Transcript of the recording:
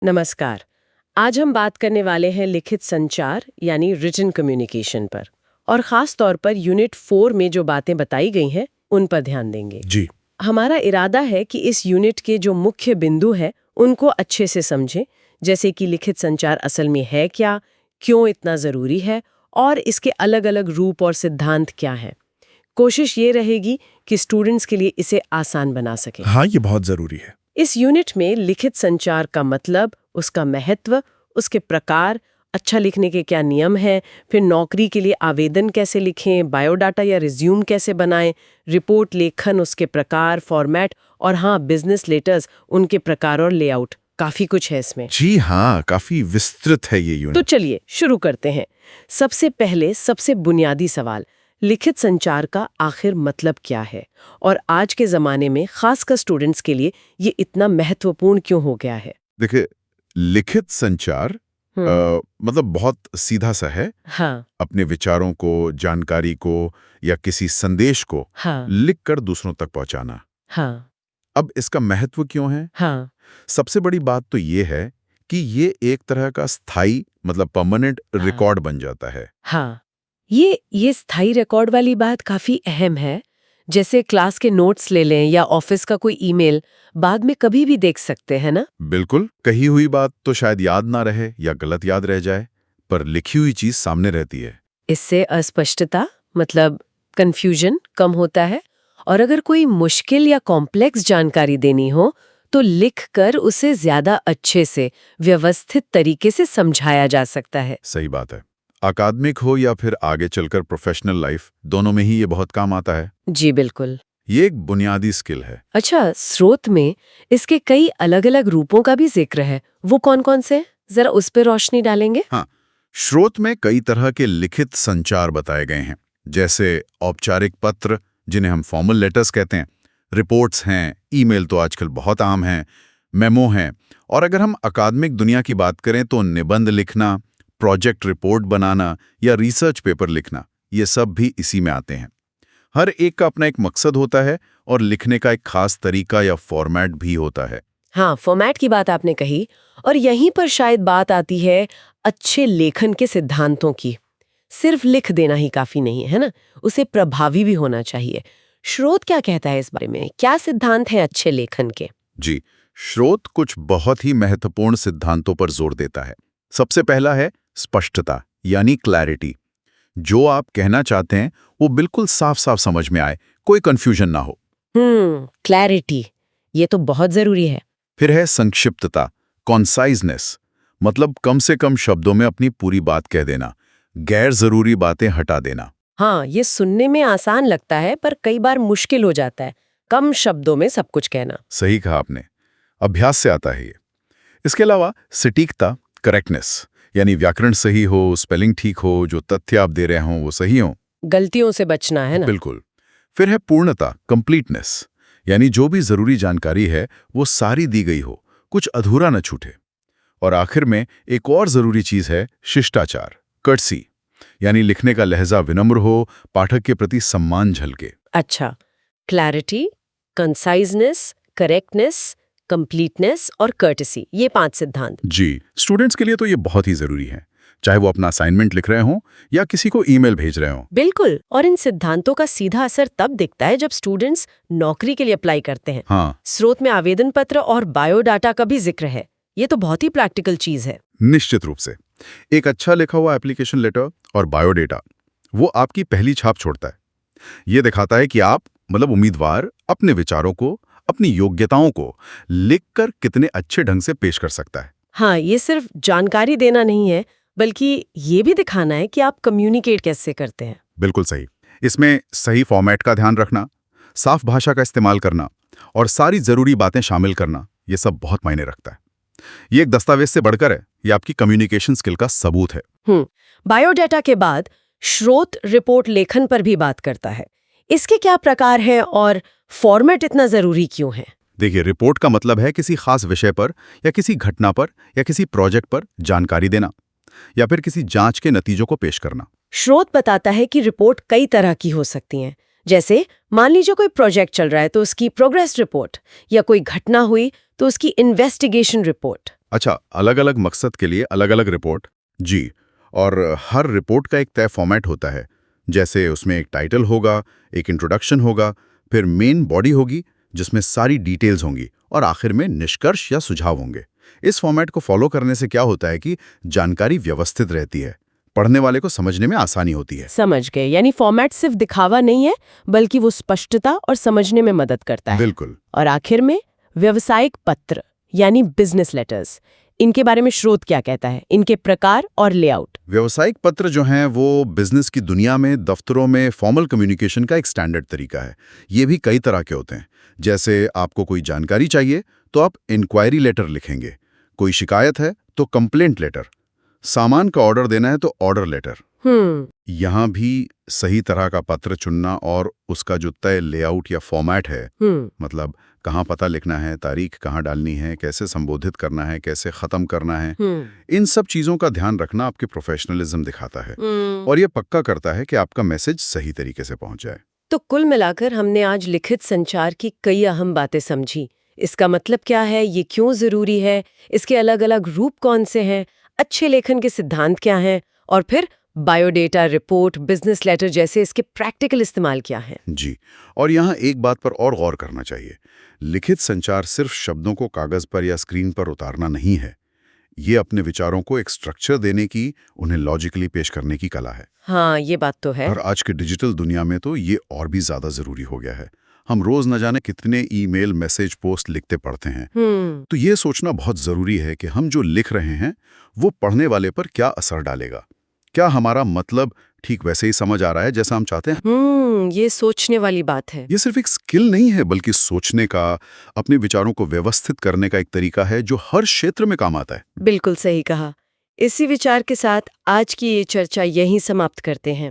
नमस्कार। आज हम बात करने वाले हैं लिखित संचार यानी रिटन कम्युनिकेशन पर, और खास तौर पर यूनिट 4 में जो बातें बताई गई हैं उन पर ध्यान देंगे। जी। हमारा इरादा है कि इस यूनिट के जो मुख्य बिंदु है उनको अच्छे से समझें, जैसे कि लिखित संचार असल में है क्या, क्यों इतना जरूरी है और इसके अलग-अलग रूप और सिद्धांत क्या हैं। कोशिश ये रहेगी कि स्टूडेंट्स के लिए इसे आसान बना सकें। हाँ, ये बहुत जरूरी है। इस यूनिट में लिखित संचार का मतलब, उसका महत्व, उसके प्रकार, अच्छा लिखने के क्या नियम हैं, फिर नौकरी के लिए आवेदन कैसे लिखें, बायोडाटा या रिज्यूम कैसे बनाएं, रिपोर्ट लेखन, उसके प्रकार, फॉर्मेट, और हाँ, बिजनेस लेटर्स, उनके प्रकार और लेआउट। काफी कुछ है इसमें। जी हाँ, काफी विस्तृत है ये यूनिट। तो चलिए शुरू करते हैं। सबसे पहले सबसे बुनियादी सवाल, लिखित संचार का आखिर मतलब क्या है और आज के जमाने में खासकर स्टूडेंट्स के लिए ये इतना महत्वपूर्ण क्यों हो गया है? देखिए, लिखित संचार मतलब बहुत सीधा सा है। हाँ। अपने विचारों को, जानकारी को या किसी संदेश को हाँ। लिखकर दूसरों तक पहुंचाना। हाँ। अब इसका महत्व क्यों है? हाँ। सबसे बड़ी बात तो ये है कि ये एक तरह का स्थायी मतलब परमानेंट रिकॉर्ड बन जाता है। हाँ, ये स्थायी रिकॉर्ड वाली बात काफी अहम है। जैसे क्लास के नोट्स ले लें या ऑफिस का कोई ईमेल, बाद में कभी भी देख सकते हैं ना? बिल्कुल, कही हुई बात तो शायद याद ना रहे या गलत याद रह जाए, पर लिखी हुई चीज सामने रहती है। इससे अस्पष्टता मतलब कंफ्यूजन कम होता है, और अगर कोई मुश्किल या कॉम्प्लेक्स जानकारी देनी हो तो लिखकर उसे ज्यादा अच्छे से व्यवस्थित तरीके से समझाया जा सकता है। सही बात है। अकादमिक हो या फिर आगे चलकर प्रोफेशनल लाइफ, दोनों में ही ये बहुत काम आता है। जी बिल्कुल। ये एक बुनियादी स्किल है। अच्छा, स्रोत में इसके कई अलग-अलग रूपों का भी जिक्र है। वो कौन-कौन से? जरा उस पर रोशनी डालेंगे? हाँ, स्रोत में कई तरह के लिखित संचार बताए गए हैं, जैसे औपचारिक पत्र जिन्हें हम फॉर्मल लेटर्स कहते हैं, रिपोर्ट्स हैं, ईमेल तो आजकल बहुत आम हैं, मेमो हैं, और अगर हम अकादमिक दुनिया की बात करें तो निबंध लिखना, प्रोजेक्ट रिपोर्ट बनाना या रिसर्च पेपर लिखना, ये सब भी इसी में आते हैं। हर एक का अपना एक मकसद होता है और लिखने का एक खास तरीका या फॉर्मेट भी होता है। हाँ, फॉर्मेट की बात आपने कही, और यहीं पर शायद बात आती है अच्छे लेखन के सिद्धांतों की। सिर्फ लिख देना ही काफी नहीं है ना, उसे प्रभावी भी होना चाहिए। स्रोत क्या कहता है इस बारे में? क्या सिद्धांत हैं अच्छे लेखन के? जी, स्रोत कुछ बहुत ही महत्वपूर्ण सिद्धांतों पर जोर देता है। सबसे पहला है स्पष्टता यानी क्लैरिटी। जो आप कहना चाहते हैं वो बिल्कुल साफ साफ समझ में आए, कोई कंफ्यूजन ना हो। क्लैरिटी, ये तो बहुत जरूरी है। फिर है संक्षिप्तता, कॉन्साइजनेस, मतलब कम से कम शब्दों में अपनी पूरी बात कह देना, गैर जरूरी बातें हटा देना। हाँ, ये सुनने में आसान लगता है पर कई बार मुश्किल हो जाता है, कम शब्दों में सब कुछ कहना। सही कहा आपने, अभ्यास से आता है ये। इसके अलावा सटीकता, करेक्टनेस, यानी व्याकरण सही हो, स्पेलिंग ठीक हो, जो तथ्य आप दे रहे हों वो सही हो। गलतियों से बचना है ना? बिल्कुल। फिर है पूर्णता, कंप्लीटनेस, यानी जो भी जरूरी जानकारी है वो सारी दी गई हो, कुछ अधूरा न छूटे। और आखिर में एक और जरूरी चीज है शिष्टाचार, कर्टसी, यानी लिखने का लहजा विनम्र हो, पाठक के प्रति सम्मान झलके। अच्छा, क्लैरिटी, कंसाइजनेस, करेक्टनेस, कंप्लीटनेस और कर्टेसी, ये 5 सिद्धांत। जी, स्टूडेंट्स के लिए तो ये बहुत ही जरूरी है, चाहे वो अपना असाइनमेंट लिख रहे हों या किसी को ईमेल भेज रहे हों। बिल्कुल, और इन सिद्धांतों का सीधा असर तब दिखता है जब स्टूडेंट्स नौकरी के लिए अप्लाई करते हैं। हाँ, स्रोत में आवेदन पत्र और बायोडाटा का भी जिक्र है। ये तो बहुत ही प्रैक्टिकल चीज है। निश्चित रूप से। एक अच्छा लिखा हुआ एप्लीकेशन लेटर और बायोडेटा, वो आपकी पहली छाप छोड़ता है। ये दिखाता है कि आप मतलब उम्मीदवार अपने विचारों को, अपनी योग्यताओं को लिखकर कितने अच्छे ढंग से पेश कर सकता है। हाँ, ये सिर्फ जानकारी देना नहीं है, बल्कि ये भी दिखाना है कि आप कम्युनिकेट कैसे करते हैं। बिल्कुल सही। इसमें सही फॉर्मेट का ध्यान रखना, साफ भाषा का इस्तेमाल करना और सारी जरूरी बातें शामिल करना, ये सब बहुत मायने रखता है। ये एक दस्तावेज से बढ़कर है, ये आपकी कम्युनिकेशन स्किल का सबूत है। बायोडाटा के बाद स्रोत रिपोर्ट लेखन पर भी बात करता है। इसके क्या प्रकार हैं और फॉर्मेट इतना जरूरी क्यों है? देखिए, रिपोर्ट का मतलब है किसी खास विषय पर या किसी घटना पर या किसी प्रोजेक्ट पर जानकारी देना या फिर किसी जांच के नतीजों को पेश करना। स्रोत बताता है कि रिपोर्ट कई तरह की हो सकती हैं। जैसे मान लीजिए कोई प्रोजेक्ट चल रहा है तो उसकी प्रोग्रेस रिपोर्ट, या कोई घटना हुई तो उसकी इन्वेस्टिगेशन रिपोर्ट। अच्छा, अलग-अलग मकसद के लिए अलग-अलग रिपोर्ट। जी, और हर रिपोर्ट का एक तय फॉर्मेट होता है। जैसे उसमें एक टाइटल होगा, एक इंट्रोडक्शन होगा, फिर मेन बॉडी होगी जिसमें सारी डिटेल्स होंगी और आखिर में निष्कर्ष या सुझाव होंगे। इस फॉर्मेट को फॉलो करने से क्या होता है कि जानकारी व्यवस्थित रहती है, पढ़ने वाले को समझने में आसानी होती है। समझ गए, यानी फॉर्मेट सिर्फ दिखावा नहीं है बल्कि वो स्पष्टता और समझने में मदद करता है। बिल्कुल। और आखिर में व्यवसायिक पत्र यानी बिजनेस लेटर्स, इनके बारे में स्रोत क्या कहता है, इनके प्रकार और लेआउट? व्यावसायिक पत्र जो हैं वो बिजनेस की दुनिया में दफ्तरों में फॉर्मल कम्युनिकेशन का एक स्टैंडर्ड तरीका है। ये भी कई तरह के होते हैं। जैसे आपको कोई जानकारी चाहिए तो आप इंक्वायरी लेटर लिखेंगे, कोई शिकायत है तो कंप्लेंट लेटर, सामान का ऑर्डर देना है तो ऑर्डर लेटर। यहाँ भी सही तरह का पत्र चुनना और उसका जो तय लेआउट या फॉर्मेट है, मतलब कहाँ पता लिखना है, तारीख कहाँ डालनी है, कैसे संबोधित करना है, कैसे खत्म करना है, इन सब चीजों का ध्यान रखना आपके प्रोफेशनलिज्म दिखाता है और ये पक्का करता है कि आपका मैसेज सही तरीके से पहुंच जाए। तो कुल मिलाकर हमने आज लिखित संचार की कई अहम बातें समझी। इसका मतलब क्या है, ये क्यों जरूरी है, इसके अलग अलग रूप कौन से हैं, अच्छे लेखन के सिद्धांत क्या हैं, और फिर बायोडेटा, रिपोर्ट, बिजनेस लेटर जैसे इसके प्रैक्टिकल इस्तेमाल क्या हैं। जी, और यहाँ एक बात पर और गौर करना चाहिए। लिखित संचार सिर्फ शब्दों को कागज पर या स्क्रीन पर उतारना नहीं है। ये अपने विचारों को एक स्ट्रक्चर देने की, उन्हें लॉजिकली पेश करने की कला है। हाँ, ये बात तो है। और आज के डिजिटल दुनिया में तो ये और भी ज्यादा जरूरी हो गया है। हम रोज न जाने कितने ईमेल, मैसेज, पोस्ट लिखते पढ़ते हैं। तो ये सोचना बहुत जरूरी है कि हम जो लिख रहे हैं वो पढ़ने वाले पर क्या असर डालेगा। क्या हमारा मतलब ठीक वैसे ही समझ आ रहा है जैसा हम चाहते हैं? ये सोचने वाली बात है। ये सिर्फ एक स्किल नहीं है, बल्कि सोचने का, अपने विचारों को व्यवस्थित करने का एक तरीका है जो हर क्षेत्र में काम आता है। बिल्कुल सही कहा। इसी विचार के साथ आज की ये चर्चा यहीं समाप्त करते हैं।